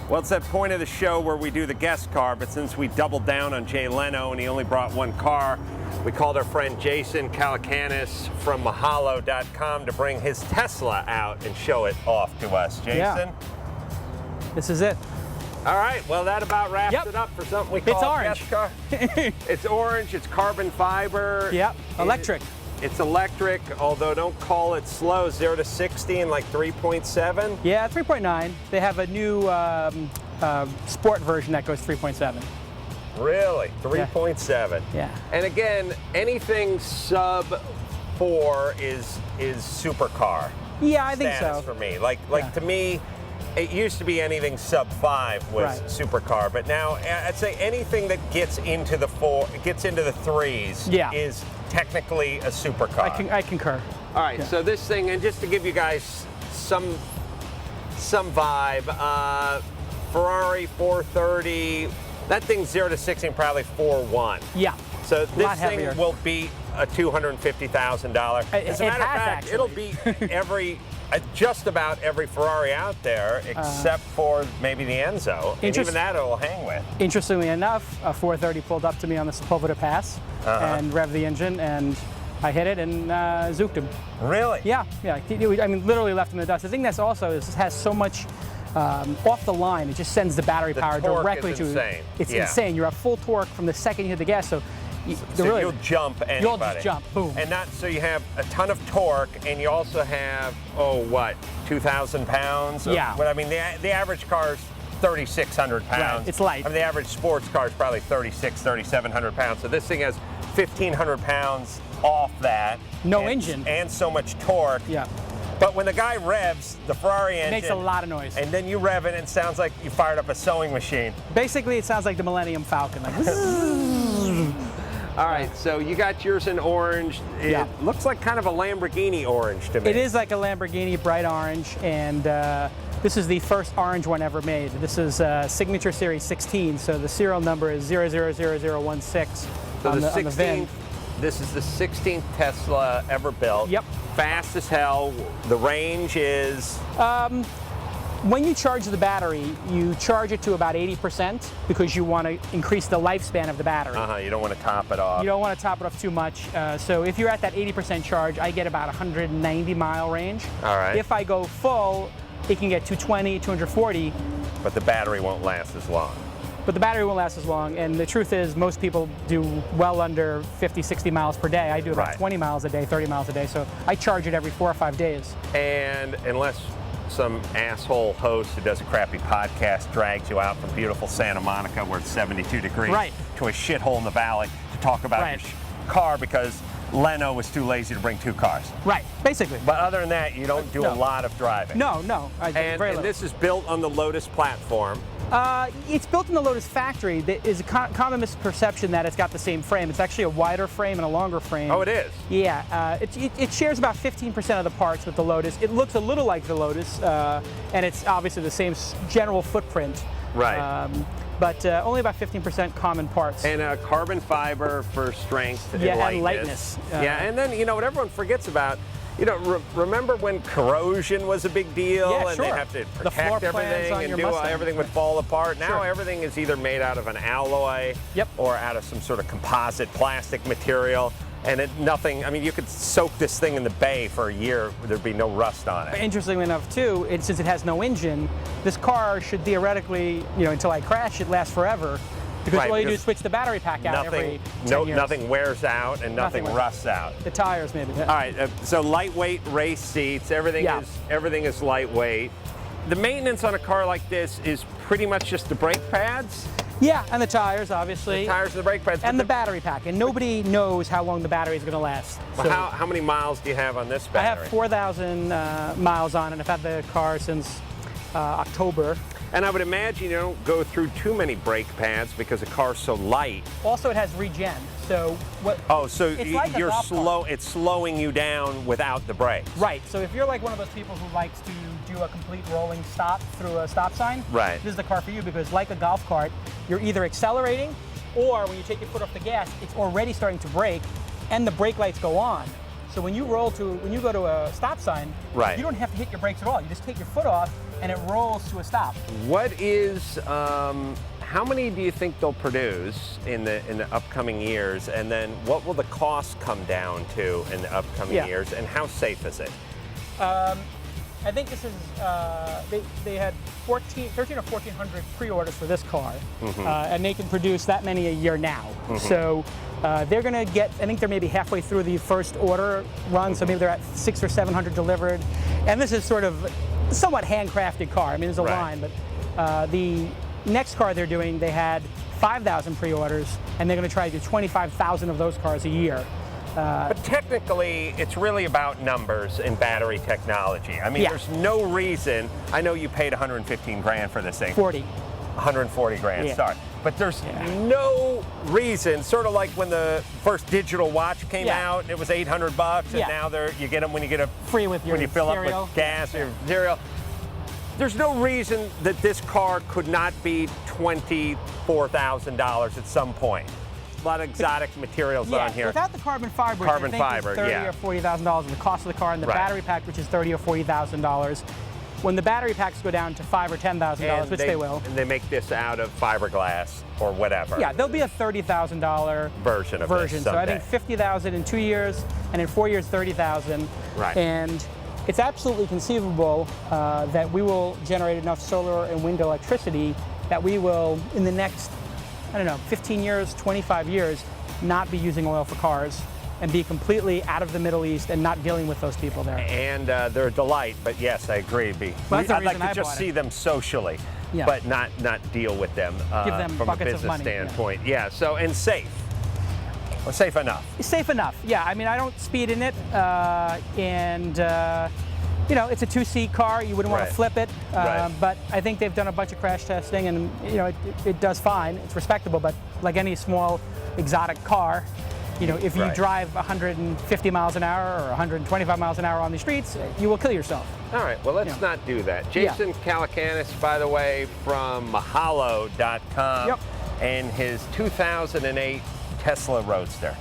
Well, it's that point of the show where we do the guest car, but since we doubled down on Jay Leno and he only brought one car, we called our friend Jason Calacanis from Mahalo.com to bring his Tesla out and show it off to us. Jason? Yeah. This is it. All right, well, that about wraps it up for something we call a guest car. It's orange, it's carbon fiber. Yep, electric. It's electric, although don't call it slow. 0 to 60 in like 3.7. Yeah, 3.9. They have a new sport version that goes 3.7. Really? 3.7. Yeah. And again, anything sub 4 is supercar. Yeah, I think so. For me, like to me, it used to be anything sub 5 was supercar, but now I'd say anything that gets into the 3s is technically a supercar. I concur. All right, so this thing, and just to give you guys some vibe, Ferrari 430, that thing's 0 to 60 probably 4.1. Yeah. So this thing will beat a $250,000. As a matter of fact, it'll beat just about every Ferrari out there, except for maybe the Enzo, and even that it'll hang with. Interestingly enough, a 430 pulled up to me on the Sepulveda Pass and revved the engine, and I hit it and zooked him. Really? Yeah, yeah. I mean, literally left him in the dust. The thing that's also has so much off the line, it just sends the battery power directly to insane. It's insane. You're at full torque from the second you hit the gas. So you'll jump anybody. You'll just jump, boom. And so you have a ton of torque, and you also have 2,000 pounds? Yeah. But I mean, the average car is 3,600 pounds. Right, it's light. I mean, the average sports car is probably 3,700 pounds. So this thing has 1,500 pounds off that. No engine. And so much torque. Yeah. But when the guy revs the Ferrari engine, it makes a lot of noise. And then you rev it, and it sounds like you fired up a sewing machine. Basically, it sounds like the Millennium Falcon. Like, all right, so you got yours in orange. It looks like kind of a Lamborghini orange to me. It is like a Lamborghini bright orange, and this is the first orange one ever made. This is Signature Series 16, so the serial number is 000016 on the VIN. This is the 16th Tesla ever built. Yep. Fast as hell. The range is? When you charge the battery, you charge it to about 80% because you want to increase the lifespan of the battery. You don't want to top it off. You don't want to top it off too much. So if you're at that 80% charge, I get about 190-mile range. All right. If I go full, it can get 220, 240. But the battery won't last as long. But the battery won't last as long, and the truth is most people do well under 50, 60 miles per day. I do about 20 miles a day, 30 miles a day, so I charge it every 4 or 5 days. And unless some asshole host who does a crappy podcast drags you out from beautiful Santa Monica where it's 72 degrees to a shithole in the valley to talk about your car because Leno was too lazy to bring 2 cars. Right, basically. But other than that, you don't do a lot of driving. No, And this is built on the Lotus platform. It's built in the Lotus factory. There is a common misperception that it's got the same frame. It's actually a wider frame and a longer frame. Oh, it is? Yeah. It shares about 15% of the parts with the Lotus. It looks a little like the Lotus, and it's obviously the same general footprint. Right. But only about 15% common parts. And carbon fiber for strength and lightness. And lightness. And then, what everyone forgets about, remember when corrosion was a big deal and they'd have to protect everything and everything would fall apart? Now everything is either made out of an alloy or out of some sort of composite plastic material. And you could soak this thing in the bay for a year, there'd be no rust on it. Interestingly enough, too, since it has no engine, this car should theoretically, until I crash, it last forever. Because all you do is switch the battery pack out every 10 years. Nothing wears out and nothing rusts out. The tires, maybe. All right, so lightweight race seats, everything is lightweight. The maintenance on a car like this is pretty much just the brake pads. Yeah, and the tires, obviously. The tires and the brake pads. And the battery pack. And nobody knows how long the battery is going to last. Well, how many miles do you have on this battery? I have 4,000 miles on it. I've had the car since October. And I would imagine you don't go through too many brake pads because the car's so light. Also, it has regen. So what? Oh, so you're slow. It's slowing you down without the brakes. Right. So if you're like one of those people who likes to do a complete rolling stop through a stop sign, this is the car for you because, like a golf cart, you're either accelerating, or when you take your foot off the gas, it's already starting to brake, and the brake lights go on. So when you go to a stop sign, you don't have to hit your brakes at all. You just take your foot off, and it rolls to a stop. What is, how many do you think they'll produce in the upcoming years, and then what will the cost come down to in the upcoming years, and how safe is it? I think this is, they had 13 or 1,400 pre-orders for this car, and they can produce that many a year now. So they're going to get, I think they're maybe halfway through the first order run, so maybe they're at 600 or 700 delivered. And this is sort of a somewhat handcrafted car. I mean, there's a line, but the next car they're doing, they had 5,000 pre-orders, and they're going to try to do 25,000 of those cars a year. But technically, it's really about numbers and battery technology. I mean, there's no reason. I know you paid 115 grand for this thing. 140 grand, sorry. But there's no reason, sort of like when the first digital watch came out, it was 800 bucks, and now you get them when you get a free with your when you fill cereal. up with gas or cereal. There's no reason that this car could not be $24,000 at some point. A lot of exotic materials on here. Without the carbon fiber, carbon fiber, is $30,000 or $40,000 the cost of the car, and the battery pack, which is $30,000 or $40,000. When the battery packs go down to $5,000 or $10,000, which they will, and they make this out of fiberglass or whatever. Yeah, there'll be a $30,000 version of this someday. So I think $50,000 in 2 years, and in 4 years, $30,000. Right. And it's absolutely conceivable that we will generate enough solar and wind electricity that we will, in the next, I don't know, 15 years, 25 years, not be using oil for cars and be completely out of the Middle East and not dealing with those people there. And they're a delight, but yes, I agree. I'd like to just see them socially, but not deal with them, give them from a business standpoint. Yeah, so, and safe. Well, safe enough. Safe enough, yeah. I mean, I don't speed in it, you know, it's a two-seat car. You wouldn't want to flip it, but I think they've done a bunch of crash testing, and you know, it does fine. It's respectable, but like any small exotic car, you know, if you drive 150 miles an hour or 125 miles an hour on the streets, you will kill yourself. All right, well, let's not do that. Jason Calacanis, by the way, from Mahalo.com, and his 2008 Tesla Roadster.